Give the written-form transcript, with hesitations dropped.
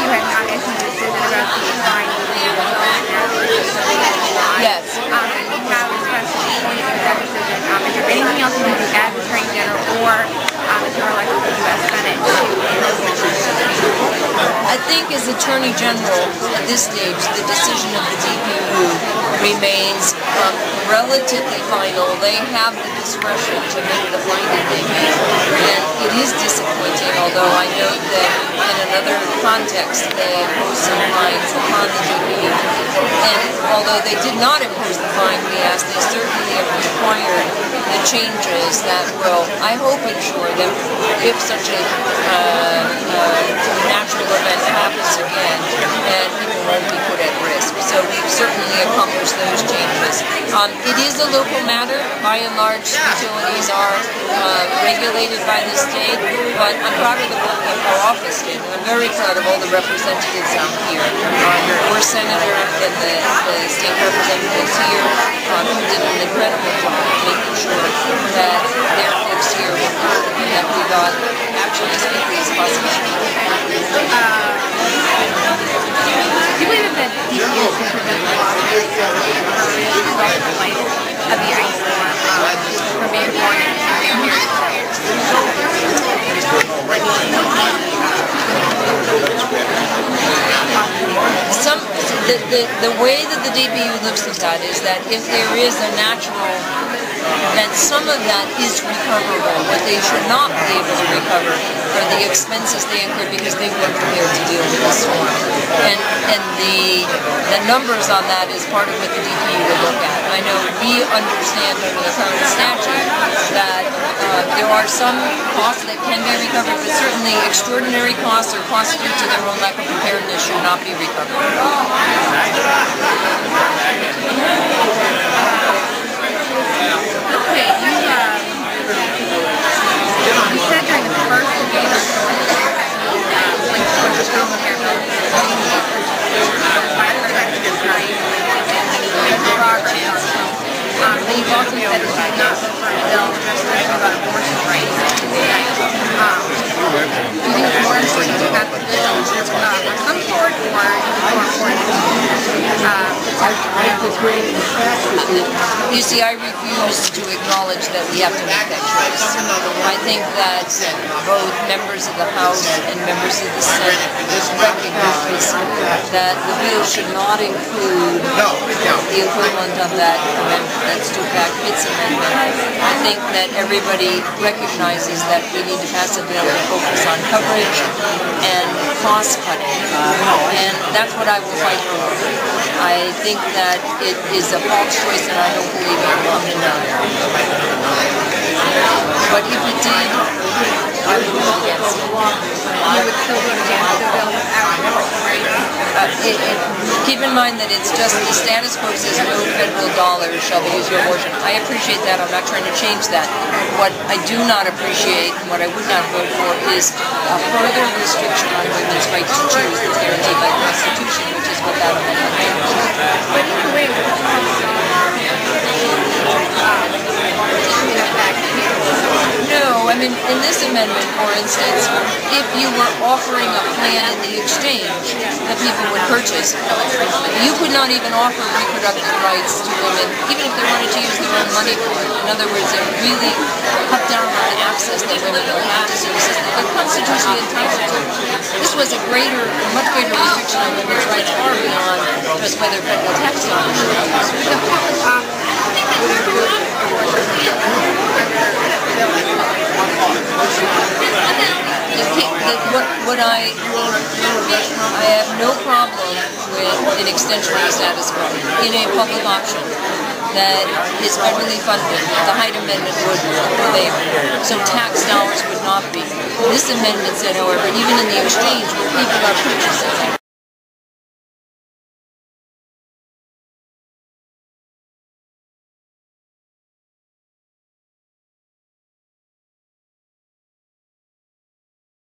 had not issued a decision about the fine Yes. You have expressed disappointment with that decision. Is there anything else you can do as Attorney General or if you're elected to the U.S. Senate I think as Attorney General, at this stage, the decision of the DPU remains relatively final. They have the discretion to make the finding they make, and it is disappointing, although I know that in another context they imposed some fines upon the DPU. And although they did not impose the fine we asked, they certainly have required the changes that will, I hope, ensure that if such a natural event happens again, and people won't be put at risk. So we've certainly accomplished those changes. It is a local matter. By and large, utilities are regulated by the state, but I'm proud of the work that our office did. I'm very proud of all the representatives out here. Our senator and the state representatives here did an incredible job making sure that their folks here were heard and that we got action as quickly as possible. Do you believe that the DPU should prevent the law of the ice storm from being born into the way that the DPU looks at that is that if there is a natural event, some of that is recoverable. What they should not be able to recover are the expenses they incurred because they weren't prepared to deal with the storm. And the numbers on that is part of what the DPU will look at. I know we understand under the current statute that there are some costs that can be recovered, but certainly extraordinary costs or costs due to their own lack of preparedness should not be recovered. Okay, you said during the first debate on but you've also said that you did not vote for a bill about abortion rights. Do you think it's more important to have the bill on some sort, or is it more important You see, I refuse to acknowledge that we have to make that choice. I think that both members of the House and members of the Senate recognize that the bill should not include the equivalent of that amendment, that's Tupac Pitt's amendment. I think that everybody recognizes that we need to pass a bill that focuses on coverage and cost cutting, and that's what I will fight for. I think that it is a false choice, and I don't believe it will be done. But if it did, I would vote against it. You would still vote against the bill without abortion rights? Keep in mind that it's just the status quo says no federal dollars shall be used for abortion. I appreciate that. I'm not trying to change that. What I do not appreciate and what I would not vote for is a further restriction on women's right to choose that's guaranteed by the Constitution, which is what that amendment means. But either way, no, I mean, in this amendment, for instance, if you were offering a plan in the exchange that people would purchase, you could not even offer reproductive rights to women, even if they wanted to use their own money for it. In other words, it really cut down on the access that women will have to services that they're constitutionally entitled to. This was a much greater restriction on women's rights far beyond just whether federal tax dollars should be used. I have no problem with an extension of the status quo in a public option that is federally funded. The Hyde Amendment would prevail, so tax dollars would not be. This amendment said, however, even in the exchange where people are purchasing